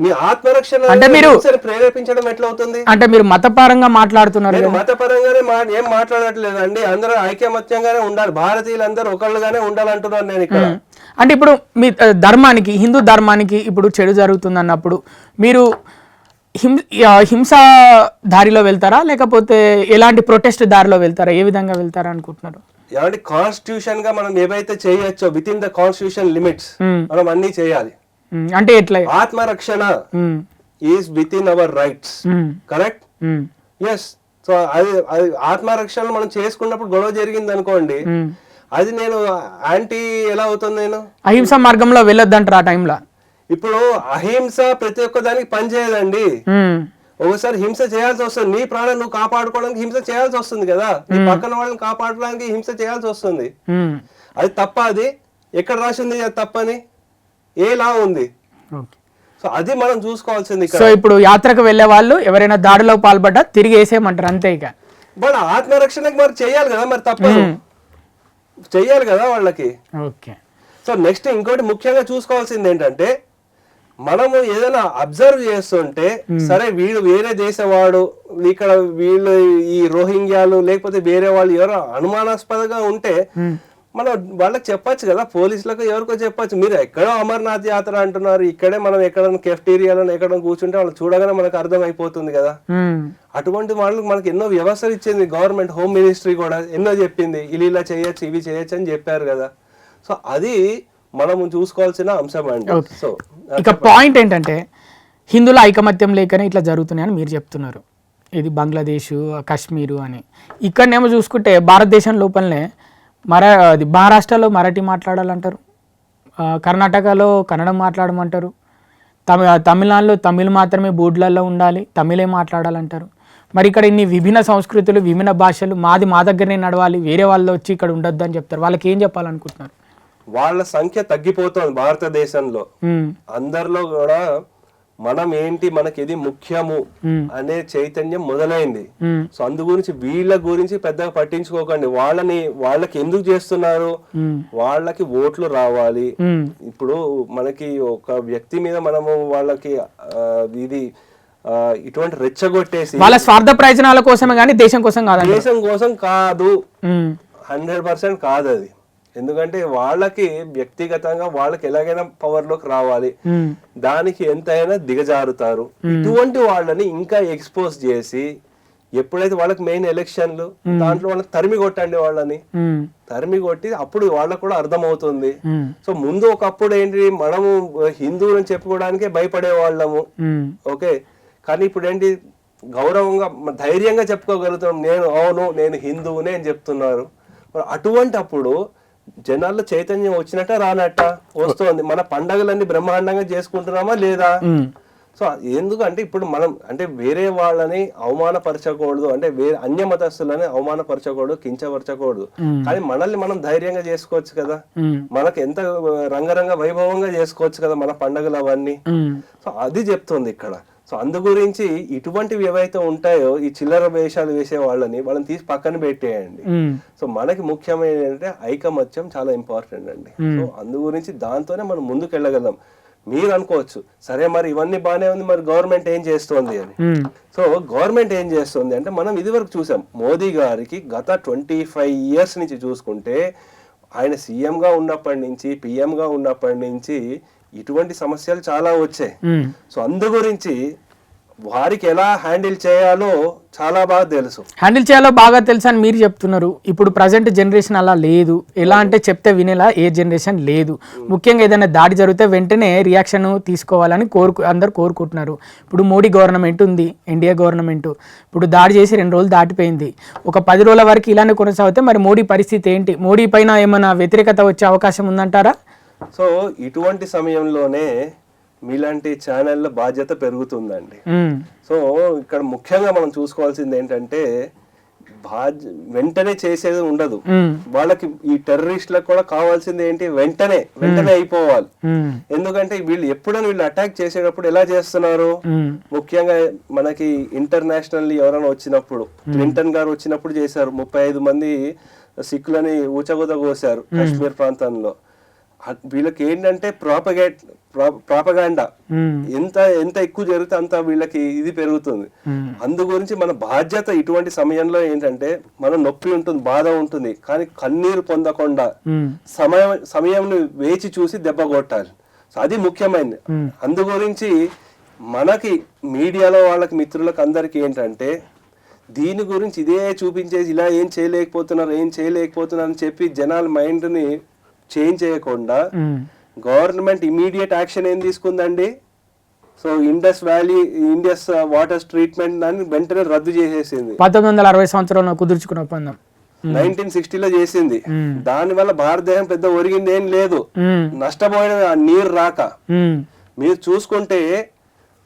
నీ ఆత్మరక్షణ అంటే మీరు ప్రేరేపించడం ఎట్లా అవుతుంది? అంటే మీరు మతపరంగా మాట్లాడుతున్నారు. నేను మతపరంగానే ఏం మాట్లాడట్లేదు అండి. అందరూ ఐక్యమత్యంగానే ఉండాలి, భారతీయులందరూ ఒకళ్ళుగానే ఉండాలంటున్నాను నేను ఇక్కడ. అంటే ఇప్పుడు మీ ధర్మానికి, హిందూ ధర్మానికి ఇప్పుడు చెడు జరుగుతుంది అన్నప్పుడు మీరు హింస దారిలో వెళ్తారా, లేకపోతే ఎలాంటి ప్రొటెస్ట్ దారిలో వెళ్తారా? ఏ విధంగా వెళ్తారా అనుకుంటున్నారు? ఎలాంటి కాన్స్టిట్యూషన్ గా మనం ఏవైతే చేయొచ్చో within the constitution limits మనం అన్ని చేయాలి. అంటే ఎట్లా? ఆత్మరక్షణ is within our rights, correct? Yes. So అది ఆత్మరక్షణ మనం చేసుకున్నప్పుడు గొడవ జరిగింది అనుకోండి, అది నేను యాంటీ ఎలా అవుతుంది? నేను అహింస మార్గంలో వెళ్ళొద్దంటారు ఆ టైంలో. ఇప్పుడు అహింస ప్రతి ఒక్క దానికి పనిచేయదండి. ఒకసారి హింస చేయాల్సి వస్తుంది. నీ ప్రాణం నువ్వు కాపాడుకోవడానికి హింస చేయాల్సి వస్తుంది కదా. నీ పక్కన వాళ్ళని కాపాడడానికి హింస చేయాల్సి వస్తుంది. అది తప్ప? అది ఎక్కడ రాసింది అది తప్పని? ఏ లా ఉంది? సో అది మనం చూసుకోవాల్సింది. సో ఇప్పుడు యాత్రకు వెళ్లే వాళ్ళు ఎవరైనా దాడిలో పాల్పడ్డా తిరిగి వేసేయమంటారు అంతే. ఇక మన ఆత్మరక్షణకి మరి చెయ్యాలి కదా, మరి తప్పదు చెయ్యాలి కదా వాళ్ళకి. ఓకే. సో నెక్స్ట్ ఇంకోటి ముఖ్యంగా చూసుకోవాల్సింది ఏంటంటే, మనము ఏదైనా అబ్జర్వ్ చేస్తుంటే సరే వీడు వేరే దేశవాడు, ఇక్కడ వీళ్ళు ఈ రోహింగ్యాలు లేకపోతే వేరే వాళ్ళు ఎవరో అనుమానాస్పదంగా ఉంటే మనం వాళ్ళకి చెప్పచ్చు కదా, పోలీసులకు ఎవరికో చెప్పచ్చు. మీరు ఎక్కడో అమర్నాథ్ యాత్ర అంటున్నారు, ఇక్కడే మనం ఎక్కడ కెఫ్టీరియాలో ఎక్కడ కూర్చుంటే వాళ్ళు చూడగానే మనకు అర్థం అయిపోతుంది కదా. అటువంటి వాళ్ళకి మనకి ఎన్నో వ్యవస్థలు ఇచ్చింది గవర్నమెంట్, హోమ్ మినిస్ట్రీ కూడా ఎన్నో చెప్పింది, ఇలా చేయొచ్చు ఇవి చేయొచ్చు అని చెప్పారు కదా. సో అది మనము చూసుకోవాల్సిన అంశం అండి. సో ఇక పాయింట్ ఏంటంటే హిందువుల ఐకమత్యం లేకనే ఇట్లా జరుగుతున్నాయని మీరు చెప్తున్నారు. ఇది బంగ్లాదేశ్, కాశ్మీరు అని. ఇక్కడనేమో చూసుకుంటే భారతదేశం లోపలనే మహారాష్ట్రలో మరాఠీ మాట్లాడాలంటారు, కర్ణాటకలో కన్నడం మాట్లాడమంటారు, తమిళనాడులో తమిళ్ మాత్రమే బోర్డులలో ఉండాలి, తమిళే మాట్లాడాలంటారు. మరి ఇక్కడ ఇన్ని విభిన్న సంస్కృతులు, విభిన్న భాషలు, మా దగ్గరనే నడవాలి, వేరే వాళ్ళు వచ్చి ఇక్కడ ఉండొద్దు అని చెప్తారు. వాళ్ళకి ఏం చెప్పాలనుకుంటున్నారు? వాళ్ళ సంఖ్య తగ్గిపోతుంది భారతదేశంలో. అందరిలో కూడా మనం ఏంటి, మనకి ఇది ముఖ్యము అనే చైతన్యం మొదలైంది. సో అందు గురించి వీళ్ళ గురించి పెద్దగా పట్టించుకోకండి. వాళ్ళకి ఎందుకు చేస్తున్నారు, వాళ్ళకి ఓట్లు రావాలి. ఇప్పుడు మనకి ఒక వ్యక్తి మీద మనము వాళ్ళకి ఇది ఇటువంటి రెచ్చగొట్టేసి వాళ్ళ స్వార్థ ప్రయోజనాల కోసమే కానీ దేశం కోసం కాదు. దేశం కోసం కాదు, 100% కాదు అది. ఎందుకంటే వాళ్ళకి వ్యక్తిగతంగా వాళ్ళకి ఎలాగైనా పవర్ లోకి రావాలి, దానికి ఎంతైనా దిగజారుతారు. ఇటువంటి వాళ్ళని ఇంకా ఎక్స్పోజ్ చేసి ఎప్పుడైతే వాళ్ళకి మెయిన్ ఎలక్షన్లు దాంట్లో వాళ్ళకి తరిమి కొట్టండి, వాళ్ళని తరిమి కొట్టి అప్పుడు వాళ్ళకు కూడా అర్థం అవుతుంది. సో ముందు ఒకప్పుడు ఏంటి, మనము హిందువులను చెప్పుకోవడానికే భయపడే వాళ్ళము, ఓకే. కానీ ఇప్పుడు ఏంటి, గౌరవంగా ధైర్యంగా చెప్పుకోగలుగుతాం, నేను అవును నేను హిందువునే అని చెప్తున్నారు. అటువంటి అప్పుడు జనాల్లో చైతన్యం వచ్చినట్ట రానట్ట వస్తుంది. మన పండగలన్నీ బ్రహ్మాండంగా చేసుకుంటున్నామా లేదా? సో ఎందుకంటే ఇప్పుడు మనం అంటే వేరే వాళ్ళని అవమానపరచకూడదు, అంటే వేరే అన్య మతస్థులని అవమానపరచకూడదు, కించపరచకూడదు. కానీ మనల్ని మనం ధైర్యంగా చేసుకోవచ్చు కదా, మనకు ఎంత రంగరంగ వైభవంగా చేసుకోవచ్చు కదా మన పండుగలు అవన్నీ. సో అది చెప్తుంది ఇక్కడ. సో అందు గురించి ఇటువంటివి ఏవైతే ఉంటాయో ఈ చిల్లర వేషాలు వేసే వాళ్ళని తీసి పక్కన పెట్టేయండి. సో మనకి ముఖ్యమైన ఏంటంటే ఐకమత్యం చాలా ఇంపార్టెంట్ అండి. సో అందు గురించి దాంతోనే మనం ముందుకు వెళ్ళగలం. మీరు అనుకోవచ్చు సరే మరి ఇవన్నీ బాగానే ఉంది, మరి గవర్నమెంట్ ఏం చేస్తోంది అని. సో గవర్నమెంట్ ఏం చేస్తుంది అంటే మనం ఇది వరకు చూసాం మోదీ గారికి గత 25 years నుంచి చూసుకుంటే ఆయన సీఎంగా ఉన్నప్పటి నుంచి పిఎంగా ఉన్నప్పటి నుంచి ఇటువంటి సమస్యలు చాలా వచ్చాయి. సో అందు గురించి వారికి ఎలా హ్యాండిల్ చేయాలో చాలా బాగా తెలుసు. హ్యాండిల్ చేయాలో బాగా తెలుసు అని మీరు చెప్తున్నారు. ఇప్పుడు ప్రజెంట్ జనరేషన్ అలా లేదు. ఎలా అంటే చెప్తే వినేలా ఏ జనరేషన్ లేదు. ముఖ్యంగా ఏదైనా దాడి జరిగితే వెంటనే రియాక్షన్ తీసుకోవాలని అందరు కోరుకుంటున్నారు. ఇప్పుడు మోడీ గవర్నమెంట్ ఉంది, ఇండియా గవర్నమెంట్. ఇప్పుడు దాడి చేసి 2 రోజులు దాటిపోయింది. ఒక 10 రోజుల వరకు ఇలానే కొనసాగితే మరి మోడీ పరిస్థితి ఏంటి? మోడీ పైన ఏమైనా వ్యతిరేకత వచ్చే అవకాశం ఉందంటారా? సో ఇటువంటి సమయంలోనే మీలాంటి ఛానళ్ళ బాధ్యత పెరుగుతుందండి. సో ఇక్కడ ముఖ్యంగా మనం చూసుకోవాల్సింది ఏంటంటే వెంటనే చేసేది ఉండదు. వాళ్ళకి ఈ టెర్రరిస్టులకు కూడా కావాల్సింది ఏంటి, వెంటనే అయిపోవాలి. ఎందుకంటే వీళ్ళు అటాక్ చేసేటప్పుడు ఎలా చేస్తున్నారు, ముఖ్యంగా మనకి ఇంటర్నేషనల్ ఎవరైనా వచ్చినప్పుడు, క్లింటన్ గారు వచ్చినప్పుడు చేశారు. 35 మంది సిక్కులని ఊచగుత కోసారు కాశ్మీర్ ప్రాంతంలో. వీళ్ళకి ఏంటంటే ప్రాపగాండా ఎంత ఎక్కువ జరిగితే అంత వీళ్ళకి ఇది పెరుగుతుంది. అందు గురించి మన బాధ్యత ఇటువంటి సమయంలో ఏంటంటే మన నొప్పి ఉంటుంది, బాధ ఉంటుంది, కానీ కన్నీరు పొందకుండా సమయం వేచి చూసి దెబ్బ కొట్టాలి. సో అది ముఖ్యమైనది. అందు గురించి మనకి మీడియాలో వాళ్ళకి మిత్రులకు అందరికి ఏంటంటే దీని గురించి ఇదే చూపించేసి ఇలా ఏం చేయలేకపోతున్నారు అని చెప్పి జనాల మైండ్ని చేంజ్ చేయకుండా గవర్నమెంట్ ఇమీడియట్ యాక్షన్ ఏం తీసుకుందండి. సో ఇండస్ వాటర్ ట్రీట్మెంట్ దాన్ని వెంటనే రద్దు చేసేసింది. 1960 సంవత్సరంలో కుదుర్చుకున్న ఒప్పందం 1960లో చేసింది. దాని వల్ల భారతదేశం పెద్ద ఒరిగింది ఏం లేదు, నష్టపోయిన నీరు రాక. మీరు చూసుకుంటే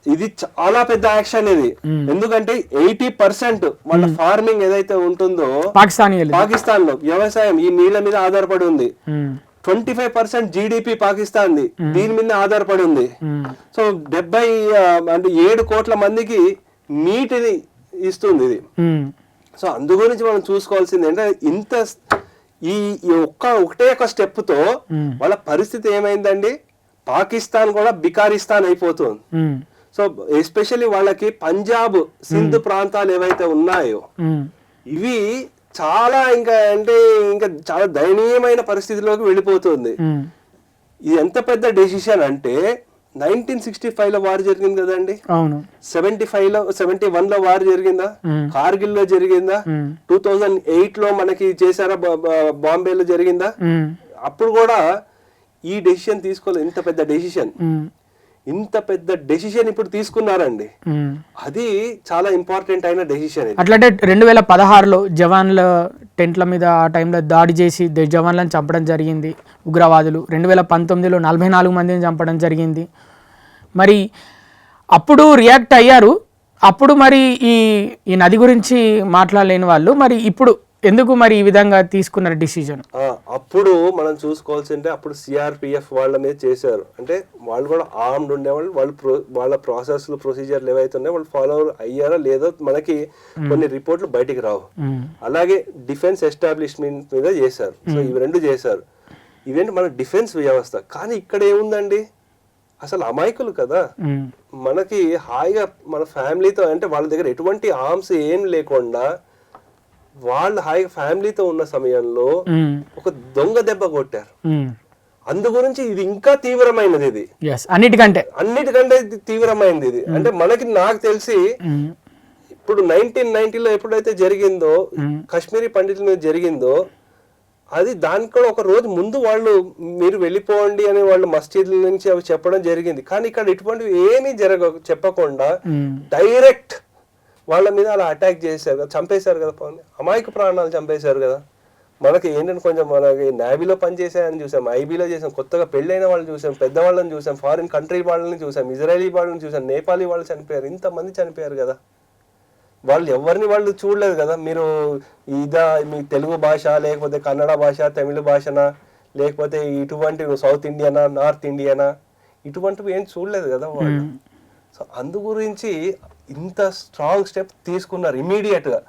ఇది చాలా పెద్ద యాక్షన్ ఇది. ఎందుకంటే 80% వాళ్ళ ఫార్మింగ్ ఏదైతే ఉంటుందో పాకిస్తాన్ లో వ్యవసాయం ఈ నీళ్ళ మీద ఆధారపడి ఉంది. 25% జీడిపి పాకిస్తాన్ దీని మీద ఆధారపడి ఉంది. సో 7 కోట్ల మందికి నీటిని ఇస్తుంది ఇది. సో అందు గురించి మనం చూసుకోవాల్సింది ఏంటంటే ఒకటే ఒక స్టెప్ తో వాళ్ళ పరిస్థితి ఏమైందండి, పాకిస్తాన్ కూడా బికారిస్తాన్ అయిపోతుంది. సో ఎస్పెషల్లీ వాళ్ళకి పంజాబ్ సింధ్ ప్రాంతాలు ఏవైతే ఉన్నాయో ఇవి చాలా ఇంకా చాలా దయనీయమైన పరిస్థితిలోకి వెళ్ళిపోతుంది. ఇది ఎంత పెద్ద డెసిషన్ అంటే 1965లో వార్ జరిగింది కదండి, 71లో వార్ జరిగిందా, కార్గిల్ లో జరిగిందా, 2008లో మనకి చేశారా, బాంబేలో జరిగిందా. అప్పుడు కూడా ఈ డెసిషన్ తీసుకోలేదు. ఇంత పెద్ద డెసిషన్ ఇప్పుడు తీసుకున్నారండి. అది చాలా ఇంపార్టెంట్ అయిన డెసిషన్. అట్లంటే 2016లో జవాన్ల టెంట్ల మీద ఆ టైంలో దాడి చేసి జవాన్లను చంపడం జరిగింది ఉగ్రవాదులు. 2019లో 44 మందిని చంపడం జరిగింది. మరి అప్పుడు రియాక్ట్ అయ్యారు. అప్పుడు మరి ఈ నది గురించి మాట్లాడలేని వాళ్ళు మరి ఇప్పుడు ఎందుకు మరి ఈ విధంగా తీసుకున్నారు డిసిజన్? అప్పుడు మనం చూసుకోవాల్సింటే అప్పుడు సిఆర్పిఎఫ్ వాళ్ళ మీద చేశారు. అంటే వాళ్ళు కూడా ఆర్మ్డ్ ఉండేవాళ్ళు. వాళ్ళ ప్రొసీజర్లు ఏవైతే ఉన్నాయో వాళ్ళు ఫాలో అయ్యారో లేదో మనకి కొన్ని రిపోర్ట్లు బయటికి రావు. అలాగే డిఫెన్స్ ఎస్టాబ్లిష్మెంట్ మీద చేశారు. సో ఇవి 2 చేశారు. ఇవేంటి మన డిఫెన్స్ వ్యవస్థ. కానీ ఇక్కడ ఏముందండి, అసలు అమాయకులు కదా, మనకి హాయిగా మన ఫ్యామిలీతో, అంటే వాళ్ళ దగ్గర ఎటువంటి ఆర్మ్స్ ఏం లేకుండా వాళ్ళు హాయిగా ఫ్యామిలీతో ఉన్న సమయంలో ఒక దొంగ దెబ్బ కొట్టారు. అందు గురించి ఇది ఇంకా తీవ్రమైనది. ఇది అన్నిటికంటే తీవ్రమైనది ఇది. అంటే నాకు తెలిసి ఇప్పుడు 1990లో ఎప్పుడైతే జరిగిందో కాశ్మీరీ పండితుల మీద జరిగిందో అది దానికి కూడా ఒక రోజు ముందు వాళ్ళు మీరు వెళ్ళిపోండి అని వాళ్ళు మస్జిద్ల నుంచి అవి చెప్పడం జరిగింది. కానీ ఇక్కడ ఇటువంటివి ఏమీ చెప్పకుండా డైరెక్ట్ వాళ్ళ మీద అలా అటాక్ చేశారు కదా, చంపేశారు కదా, అమాయక ప్రాణాలు చంపేశారు కదా. మనకి ఏంటంటే కొంచెం మనకి నేవీలో పనిచేసాయని చూసాం, ఐబీలో చేసాం, కొత్తగా పెళ్ళైన వాళ్ళు చూసాం, పెద్దవాళ్ళని చూసాం, ఫారిన్ కంట్రీ వాళ్ళని చూసాం, ఇజ్రాయలీ వాళ్ళని చూసాం, నేపాలీ వాళ్ళు చనిపోయారు, ఇంతమంది చనిపోయారు కదా. వాళ్ళు ఎవరిని వాళ్ళు చూడలేదు కదా. మీరు మీ తెలుగు భాష లేకపోతే కన్నడ భాష, తమిళ భాషనా, లేకపోతే ఇటువంటి సౌత్ ఇండియనా, నార్త్ ఇండియనా, ఇటువంటివి ఏం చూడలేదు కదా వాళ్ళు. సో అందు గురించి ఇంత స్ట్రాంగ్ స్టెప్ తీసుకున్నారు ఇమీడియట్గా.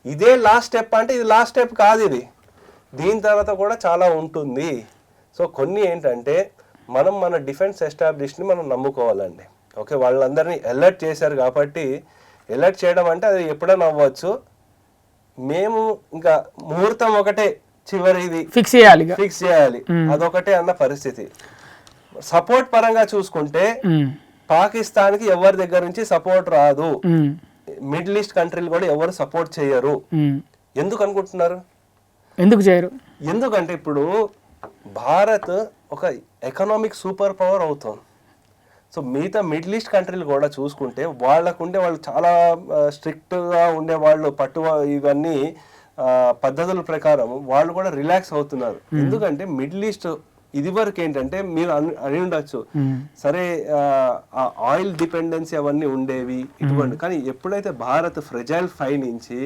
ఇదే లాస్ట్ స్టెప్ అంటే ఇది లాస్ట్ స్టెప్ కాదు, ఇది దీని తర్వాత కూడా చాలా ఉంటుంది. సో కొన్ని ఏంటంటే మనం మన డిఫెన్స్ ఎస్టాబ్లిష్ని మనం నమ్ముకోవాలండి. ఓకే, వాళ్ళందరినీ అలర్ట్ చేశారు కాబట్టి, అలర్ట్ చేయడం అంటే అది ఎప్పుడైనా అవ్వచ్చు. మేము ఇంకా ముహూర్తం ఒకటే చివరిది ఫిక్స్ చేయాలి అదొకటే అన్న పరిస్థితి. సపోర్ట్ పరంగా చూసుకుంటే పాకిస్తాన్కి ఎవరి దగ్గర నుంచి సపోర్ట్ రాదు. మిడిల్ ఈస్ట్ కంట్రీలు కూడా ఎవరు సపోర్ట్ చేయరు. ఎందుకు అనుకుంటున్నారు? ఎందుకు చేయరు? ఎందుకంటే ఇప్పుడు భారత్ ఒక ఎకనామిక్ సూపర్ పవర్ అవుతుంది. సో మిగతా మిడిల్ ఈస్ట్ కంట్రీలు కూడా చూసుకుంటే వాళ్ళు చాలా స్ట్రిక్ట్గా ఉండేవాళ్ళు, ఇవన్నీ పద్ధతుల ప్రకారం వాళ్ళు కూడా రిలాక్స్ అవుతున్నారు. ఎందుకంటే మిడిల్ ఈస్ట్ ఇది వరకు ఏంటంటే మీరు అని ఉండొచ్చు, సరే ఆయిల్ డిపెండెన్సీ అవన్నీ ఉండేవి ఇటువంటి. కానీ ఎప్పుడైతే భారత్ ఫ్రెజైల్ 5 నుంచి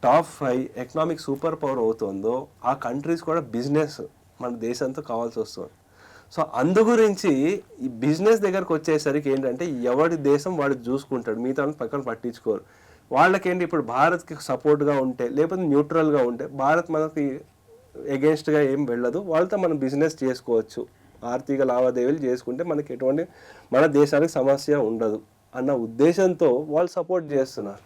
టాప్ 5 ఎకనామిక్ సూపర్ పవర్ అవుతుందో ఆ కంట్రీస్ కూడా బిజినెస్ మన దేశంతో కావాల్సి వస్తుంది. సో అందు గురించి ఈ బిజినెస్ దగ్గరకు వచ్చేసరికి ఏంటంటే ఎవరి దేశం వాడు చూసుకుంటాడు, మిగతా పక్కన పట్టించుకోరు. వాళ్ళకేంటి ఇప్పుడు భారత్కి సపోర్ట్గా ఉంటే లేకపోతే న్యూట్రల్గా ఉంటే భారత్ మనకి ఎగెన్స్ట్గా ఏం వెళ్ళదు, వాళ్ళతో మనం బిజినెస్ చేసుకోవచ్చు, ఆర్థిక లావాదేవీలు చేసుకుంటే మనకి ఎటువంటి మన దేశానికి సమస్య ఉండదు అన్న ఉద్దేశంతో వాళ్ళు సపోర్ట్ చేస్తున్నారు.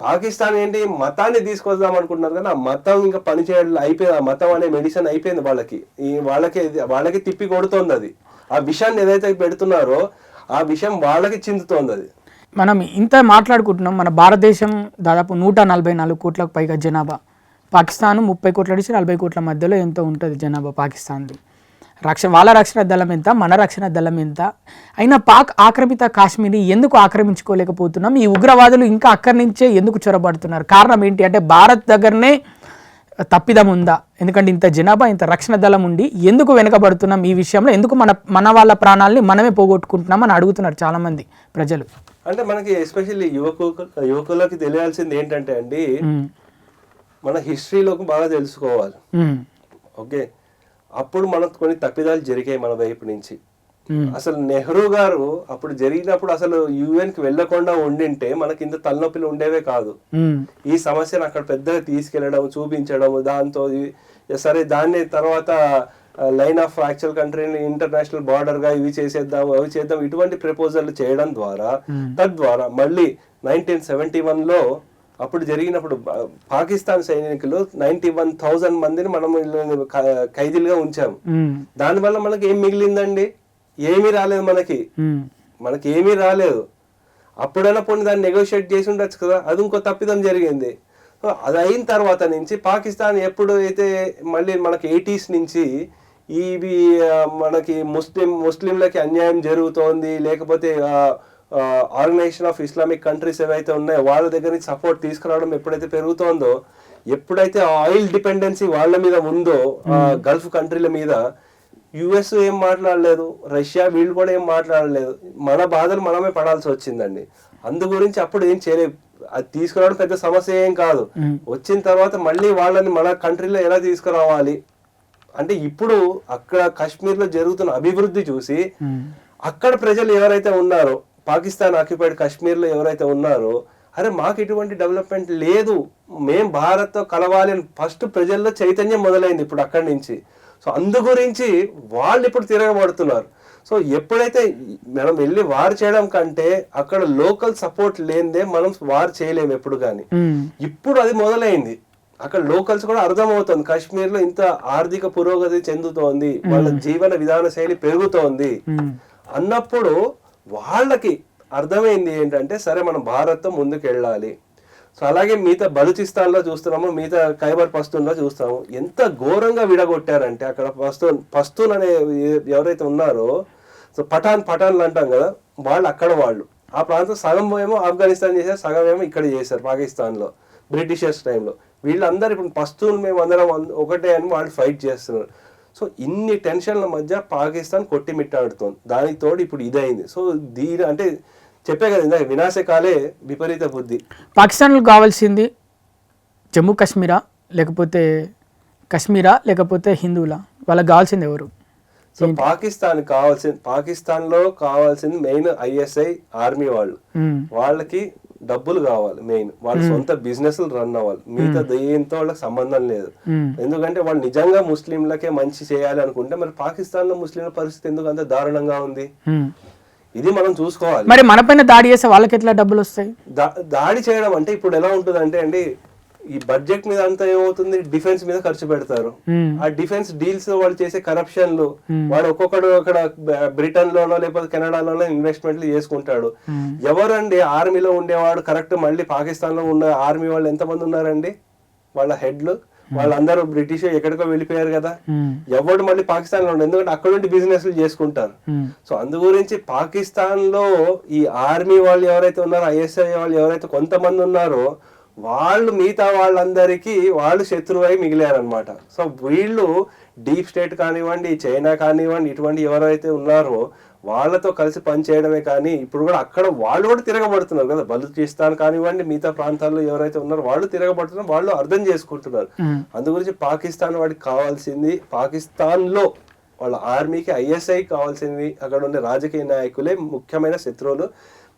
పాకిస్తాన్ ఏంటి మతాన్ని తీసుకొద్దాం అనుకుంటున్నారు కానీ ఆ మతం ఇంకా పనిచేయడం అయిపోయింది. ఆ మతం అనే మెడిసిన్ అయిపోయింది వాళ్ళకి తిప్పి కొడుతోంది అది. ఆ విషయాన్ని ఏదైతే పెడుతున్నారో ఆ విషయం వాళ్ళకి చిందుతోంది అది. మనం ఇంత మాట్లాడుకుంటున్నాం, మన భారతదేశం దాదాపు 144 కోట్లకు పైగా జనాభా, పాకిస్తాన్ 30 కోట్ల నుంచి 40 కోట్ల మధ్యలో ఎంతో ఉంటుంది జనాభా పాకిస్తాన్ది. వాళ్ళ రక్షణ దళం ఎంత, మన రక్షణ దళం ఎంత? అయినా పాక్ ఆక్రమిత కాశ్మీర్ని ఎందుకు ఆక్రమించుకోలేకపోతున్నాం? ఈ ఉగ్రవాదులు ఇంకా అక్కడి నుంచే ఎందుకు చొరబడుతున్నారు? కారణం ఏంటి అంటే భారత్ దగ్గరనే తప్పిదం ఉందా? ఎందుకంటే ఇంత జనాభా, ఇంత రక్షణ దళం ఉండి ఎందుకు వెనుకబడుతున్నాం ఈ విషయంలో? ఎందుకు మన వాళ్ళ ప్రాణాలని మనమే పోగొట్టుకుంటున్నాం అని అడుగుతున్నారు చాలా మంది ప్రజలు. అంటే మనకి ఎస్పెషల్లీ యువకులకి తెలియాల్సింది ఏంటంటే అండి, మన హిస్టరీలోకి బాగా తెలుసుకోవాలి. ఓకే, అప్పుడు మనకు కొన్ని తప్పిదాలు జరిగాయి మన వైపు నుంచి. అసలు నెహ్రూ గారు అప్పుడు జరిగినప్పుడు అసలు UN కి వెళ్లకుండా ఉండింటే మనకి ఇంత తలనొప్పులు ఉండేవే కాదు. ఈ సమస్యను అక్కడ పెద్దగా తీసుకెళ్లడం, చూపించడం, దాంతో సరే దాన్ని తర్వాత లైన్ ఆఫ్ యాక్చువల్ కంట్రీని ఇంటర్నేషనల్ బార్డర్ గా ఇవి చేసేద్దాం అవి చేద్దాం ఇటువంటి ప్రపోజల్ చేయడం ద్వారా తద్వారా మళ్ళీ 1971లో అప్పుడు జరిగినప్పుడు పాకిస్తాన్ సైనికులు 91,000 మందిని మనం ఖైదీలుగా ఉంచాము. దానివల్ల మనకి ఏం మిగిలిందండి? ఏమీ రాలేదు. మనకి ఏమీ రాలేదు. అప్పుడైనా పోనీ దాన్ని నెగోషియేట్ చేసి ఉండొచ్చు కదా, అది ఇంకో తప్పిదం జరిగింది. సో అది అయిన తర్వాత నుంచి పాకిస్తాన్ ఎప్పుడైతే మళ్ళీ మనకి 80s నుంచి ఇవి మనకి ముస్లింలకి అన్యాయం జరుగుతోంది, లేకపోతే ఆర్గనైజేషన్ ఆఫ్ ఇస్లామిక్ కంట్రీస్ ఏవైతే ఉన్నాయో వాళ్ళ దగ్గర నుంచి సపోర్ట్ తీసుకురావడం ఎప్పుడైతే పెరుగుతోందో, ఎప్పుడైతే ఆయిల్ డిపెండెన్సీ వాళ్ళ మీద ఉందో గల్ఫ్ కంట్రీల మీద, US ఏం మాట్లాడలేదు, రష్యా వీళ్ళు కూడా ఏం మాట్లాడలేదు. మన బాధలు మనమే పడాల్సి వచ్చిందండి. అందు గురించి అప్పుడు ఏం చేయలేదు. అది తీసుకురావడం పెద్ద సమస్య ఏం కాదు. వచ్చిన తర్వాత మళ్ళీ వాళ్ళని మన కంట్రీలో ఎలా తీసుకురావాలి అంటే, ఇప్పుడు అక్కడ కాశ్మీర్ లో జరుగుతున్న అభివృద్ధి చూసి అక్కడ ప్రజలు ఎవరైతే ఉన్నారో, పాకిస్తాన్ ఆక్యుపైడ్ కాశ్మీర్ లో ఎవరైతే ఉన్నారో, అరే మాకు ఇటువంటి డెవలప్మెంట్ లేదు, మేం భారత్తో కలవాలి అని ఫస్ట్ ప్రజల్లో చైతన్యం మొదలైంది ఇప్పుడు అక్కడి నుంచి. సో అందు గురించి వాళ్ళు ఇప్పుడు తిరగబడుతున్నారు. సో ఎప్పుడైతే మనం వెళ్ళి వార్ చేయడం కంటే అక్కడ లోకల్ సపోర్ట్ లేనిదే మనం వార్ చేయలేము ఎప్పుడు కానీ. ఇప్పుడు అది మొదలైంది. అక్కడ లోకల్స్ కూడా అర్థమవుతుంది కాశ్మీర్ లో ఇంత ఆర్థిక పురోగతి చెందుతోంది, వాళ్ళ జీవన విధాన శైలి పెరుగుతోంది అన్నప్పుడు వాళ్ళకి అర్థమైంది ఏంటంటే సరే మనం భారత్తో ముందుకు వెళ్ళాలి. సో అలాగే మిగతా బలూచిస్తాన్లో చూస్తున్నాము, మిగతా ఖైబర్ పఖ్తూన్లో చూస్తాము, ఎంత ఘోరంగా విడగొట్టారంటే అక్కడ పఖ్తూన్ అనే ఎవరైతే ఉన్నారో, సో పఠాన్లు అంటాం కదా, వాళ్ళు అక్కడ వాళ్ళు ఆ ప్రాంతం సగం ఏమో ఆఫ్ఘనిస్తాన్ చేశారు, సగం ఏమో ఇక్కడ చేశారు పాకిస్తాన్లో బ్రిటిషర్స్ టైంలో. వీళ్ళందరూ ఇప్పుడు పస్తూన్ మేము అందరం ఒకటే అని వాళ్ళు ఫైట్ చేస్తున్నారు. సో ఇన్ని టెన్షన్ల మధ్య పాకిస్తాన్ కొట్టిమిట్టాడుతోంది. దానికి తోడు ఇప్పుడు ఇదైంది. సో దీని అంటే చెప్పే కదా ఇందాక వినాశకాలే విపరీత బుద్ధి. పాకిస్తాన్కు కావాల్సింది జమ్మూ కాశ్మీరా లేకపోతే లేకపోతే హిందువులా? వాళ్ళకి కావాల్సింది ఎవరు? సో పాకిస్తాన్లో కావాల్సింది మెయిన్ ISI ఆర్మీ వాళ్ళు. వాళ్ళకి డబ్బులు కావాలి మెయిన్. వాళ్ళ సొంత బిజినెస్ రన్ అవ్వాలి. మిగతా దేంతో వాళ్ళకి సంబంధం లేదు. ఎందుకంటే వాళ్ళు నిజంగా ముస్లింలకే మంచి చేయాలి అనుకుంటే మరి పాకిస్తాన్ లో ముస్లింల పరిస్థితి ఎందుకు అంత దారుణంగా ఉంది? ఇది మనం చూసుకోవాలి. మరి మన పైన దాడి చేస్తే వాళ్ళకి ఎట్లా డబ్బులు వస్తాయి? దాడి చేయడం అంటే ఇప్పుడు ఎలా ఉంటుంది అంటే అండి, ఈ బడ్జెట్ మీద అంతా ఏమవుతుంది, డిఫెన్స్ మీద ఖర్చు పెడతారు. ఆ డిఫెన్స్ డీల్స్ వాళ్ళు చేసే కరప్షన్లు, వాడు ఒక్కొక్కడు అక్కడ బ్రిటన్ లోనో లేకపోతే కెనడాలోనో ఇన్వెస్ట్మెంట్లు చేసుకుంటాడు. ఎవరండి ఆర్మీలో ఉండేవాడు కరెక్ట్? మళ్ళీ పాకిస్తాన్ లో ఉన్న ఆర్మీ వాళ్ళు ఎంతమంది ఉన్నారండి? వాళ్ళ హెడ్లు వాళ్ళందరూ బ్రిటిష్ ఎక్కడికో వెళ్ళిపోయారు కదా. ఎవడు మళ్ళీ పాకిస్తాన్ లో ఉండదు, ఎందుకంటే అక్కడ నుండి బిజినెస్లు చేసుకుంటారు. సో అందు గురించి పాకిస్తాన్ లో ఈ ఆర్మీ వాళ్ళు ఎవరైతే ఉన్నారో, ISI వాళ్ళు ఎవరైతే కొంతమంది ఉన్నారో వాళ్ళు మిగతా వాళ్ళందరికీ వాళ్ళు శత్రువై మిగిలారనమాట. సో వీళ్ళు డీప్ స్టేట్ కానివ్వండి, చైనా కానివ్వండి, ఇటువంటి ఎవరైతే ఉన్నారో వాళ్ళతో కలిసి పనిచేయడమే. కానీ ఇప్పుడు కూడా అక్కడ వాళ్ళు కూడా తిరగబడుతున్నారు కదా, బలూచిస్తాన్ కానివ్వండి, మిగతా ప్రాంతాల్లో ఎవరైతే ఉన్నారో వాళ్ళు తిరగబడుతున్నారు, వాళ్ళు అర్థం చేసుకుంటున్నారు. అందు గురించి పాకిస్తాన్ వాడికి కావాల్సింది, పాకిస్తాన్ లో వాళ్ళ ఆర్మీకి ISI కావాల్సింది, అక్కడ ఉండే రాజకీయ నాయకులే ముఖ్యమైన శత్రువులు.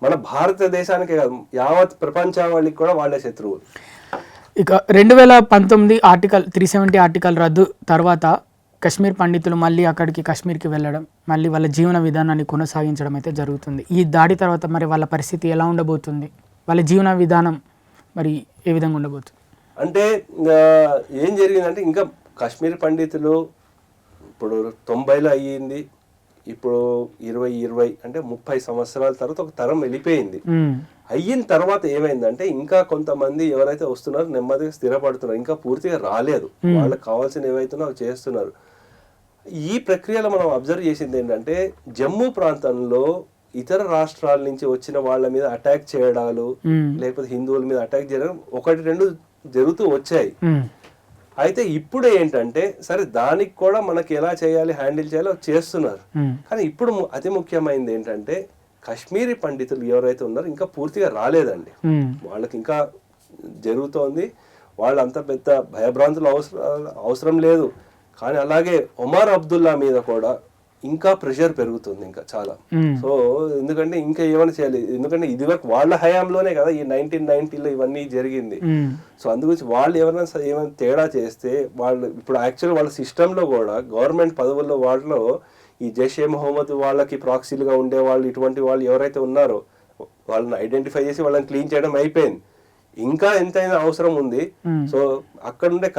మన భారతదేశానికే కాదు, యావత్ ప్రపంచానికి కూడా వాళ్ళే శత్రువులు. ఇక 2019 ఆర్టికల్ 370 ఆర్టికల్ రద్దు తర్వాత కశ్మీర్ పండితులు మళ్ళీ అక్కడికి కాశ్మీర్కి వెళ్ళడం, మళ్ళీ వాళ్ళ జీవన విధానాన్ని కొనసాగించడం అయితే జరుగుతుంది. ఈ దాడి తర్వాత మరి వాళ్ళ పరిస్థితి ఎలా ఉండబోతుంది? వాళ్ళ జీవన విధానం మరి ఏ విధంగా ఉండబోతుంది? అంటే ఏం జరిగిందంటే, ఇంకా కాశ్మీర్ పండితులు ఇప్పుడు 90లో అయ్యింది, ఇప్పుడు 2020 అంటే 30 సంవత్సరాల తర్వాత ఒక తరం వెళ్ళిపోయింది. అయిన తర్వాత ఏమైందంటే ఇంకా కొంతమంది ఎవరైతే వస్తున్నారో నెమ్మదిగా స్థిరపడుతున్నారు, ఇంకా పూర్తిగా రాలేదు. వాళ్ళకి కావాల్సిన ఏవైతున్నా అవి చేస్తున్నారు. ఈ ప్రక్రియలో మనం అబ్జర్వ్ చేసింది ఏంటంటే, జమ్మూ ప్రాంతంలో ఇతర రాష్ట్రాల నుంచి వచ్చిన వాళ్ళ మీద అటాక్ చేయడాలు, లేకపోతే హిందువుల మీద అటాక్ చేయడం 1-2 జరుగుతూ వచ్చాయి. అయితే ఇప్పుడు ఏంటంటే సరే దానికి కూడా మనకి ఎలా చేయాలి, హ్యాండిల్ చేయాలో చేస్తున్నారు. కానీ ఇప్పుడు అతి ముఖ్యమైనది ఏంటంటే, కాశ్మీరీ పండితులు ఎవరైతే ఉన్నారో ఇంకా పూర్తిగా రాలేదండి. వాళ్ళకి ఇంకా జరుగుతోంది. వాళ్ళు అంత పెద్ద భయభ్రాంతులు అవసరం లేదు. కానీ అలాగే ఒమర్ అబ్దుల్లా మీద కూడా ఇంకా ప్రెషర్ పెరుగుతుంది ఇంకా చాలా. సో ఎందుకంటే ఇంకా ఏమైనా చేయాలి, ఎందుకంటే ఇది వరకు వాళ్ళ హయాంలోనే కదా ఈ 1990లో ఇవన్నీ జరిగింది. సో అందుగురించి వాళ్ళు ఏమైనా తేడా చేస్తే వాళ్ళు ఇప్పుడు యాక్చువల్ వాళ్ళ సిస్టంలో కూడా గవర్నమెంట్ పదవుల్లో వాళ్ళలో ఈ జైషే మొహమ్మద్ వాళ్ళకి ప్రాక్సీలుగా ఉండే వాళ్ళు, ఇటువంటి వాళ్ళు ఎవరైతే ఉన్నారో వాళ్ళని ఐడెంటిఫై చేసి వాళ్ళని క్లీన్ చేయడం అయిపోయింది. ఇంకా ఎంతైనా అవసరం ఉంది. సో అక్కడ ఉండే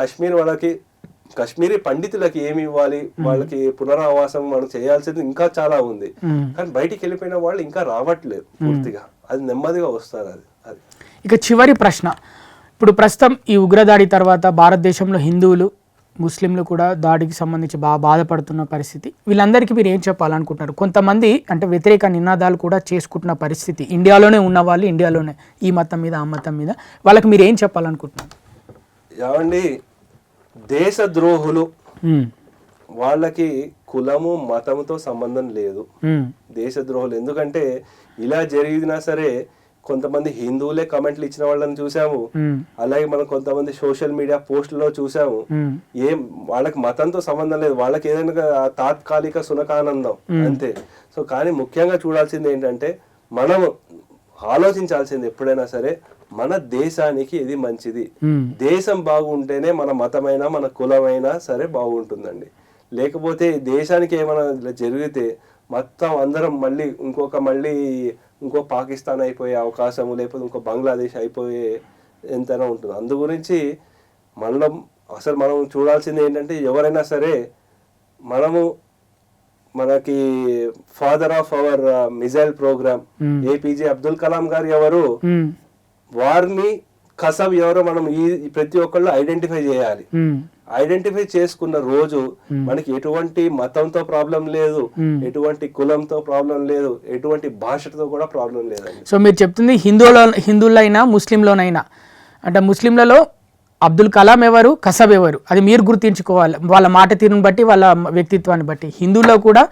కాశ్మీరీ పండితులకి ఏమి ఇవ్వాలి, వాళ్ళకి పునరావాసం మనం చేయాల్సింది ఇంకా చాలా ఉంది. కానీ బయటికి వెళ్ళిపోయిన వాళ్ళు ఇంకా రావట్లేదు పూర్తిగా, అది నెమ్మదిగా వస్తారు. అది ఇక చివరి ప్రశ్న, ఇప్పుడు ప్రస్తుతం ఈ ఉగ్రదాడి తర్వాత భారతదేశంలో హిందువులు ముస్లింలు కూడా దాడికి సంబంధించి బాధపడుతున్న పరిస్థితి. వీళ్ళందరికీ మీరు ఏం చెప్పాలనుకుంటున్నారు? కొంతమంది అంటే వ్యతిరేక నినాదాలు కూడా చేసుకుంటున్న పరిస్థితి, ఇండియాలోనే ఉన్న వాళ్ళు ఇండియాలోనే ఈ మతం మీద ఆ మతం మీద, వాళ్ళకి మీరు ఏం చెప్పాలనుకుంటున్నారు? ఏమండి, దేశద్రోహులు వాళ్ళకి కులము మతంతో సంబంధం లేదు. దేశద్రోహులు ఎందుకంటే ఇలా జరిగినా సరే కొంతమంది హిందువులే కమెంట్లు ఇచ్చిన వాళ్ళని చూసాము. అలాగే మనం కొంతమంది సోషల్ మీడియా పోస్టులలో చూసాము. వాళ్ళకి మతంతో సంబంధం లేదు, వాళ్ళకి ఏదైనా తాత్కాలిక సునకానందం అంతే. సో కానీ ముఖ్యంగా చూడాల్సింది ఏంటంటే, మనం ఆలోచించాల్సింది ఎప్పుడైనా సరే మన దేశానికి ఇది మంచిది. దేశం బాగుంటేనే మన మతమైనా మన కులమైనా సరే బాగుంటుందండి. లేకపోతే దేశానికి ఏమైనా జరిగితే మొత్తం అందరం మళ్ళీ ఇంకో పాకిస్తాన్ అయిపోయే అవకాశము, లేకపోతే ఇంకో బంగ్లాదేశ్ అయిపోయే ఎంతైనా ఉంటుంది. అందు గురించి మనం చూడాల్సింది ఏంటంటే, ఎవరైనా సరే మనకి father of our missile program APJ Abdul Kalam garu ఎవరు, వారిని కసబ్ ఎవరో మనం ప్రతి ఒక్కళ్ళు ఐడెంటిఫై చేయాలి. ఐడెంటిఫై చేసుకున్న రోజు మనకి ఎటువంటి మతంతో ప్రాబ్లం లేదు, ఎటువంటి కులంతో ప్రాబ్లం లేదు, ఎటువంటి భాషతో కూడా ప్రాబ్లం లేదండి. సో మీరు చెప్తుంది హిందువులైనా ముస్లింలోనైనా, అంటే ముస్లింలలో అబ్దుల్ కలాం ఎవరు, కసబ్ ఎవరు, అది మీరు గుర్తించుకోవాలి. వాళ్ళ మాట తీరుని బట్టి, వాళ్ళ వ్యక్తిత్వాన్ని బట్టి. హిందువులో కూడా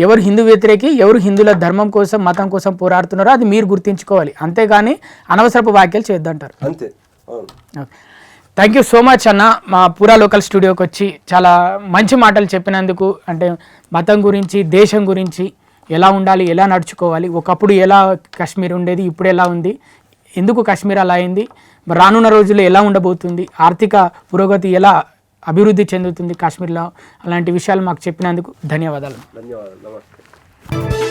ఎవరు హిందూ వ్యతిరేకి, ఎవరు హిందువుల ధర్మం కోసం, మతం కోసం పోరాడుతున్నారో అది మీరు గుర్తించుకోవాలి. అంతేగాని అనవసరపు వ్యాఖ్యలు చేద్దంటారు. అంతే. అవును. థ్యాంక్ యూ సో మచ్ అన్న, మా పూరా లోకల్ స్టూడియోకి వచ్చి చాలా మంచి మాటలు చెప్పినందుకు. అంటే మతం గురించి, దేశం గురించి, ఎలా ఉండాలి, ఎలా నడుచుకోవాలి, ఒకప్పుడు ఎలా కాశ్మీర్ ఉండేది, ఇప్పుడు ఎలా ఉంది, ఎందుకు కాశ్మీర్ అలా అయింది, మరి రానున్న రోజుల్లో ఎలా ఉండబోతుంది, ఆర్థిక పురోగతి ఎలా అభివృద్ధి చెందుతుంది కాశ్మీర్లో, అలాంటి విషయాలు మాకు చెప్పినందుకు ధన్యవాదాలు. ధన్యవాదాలు. నమస్తే.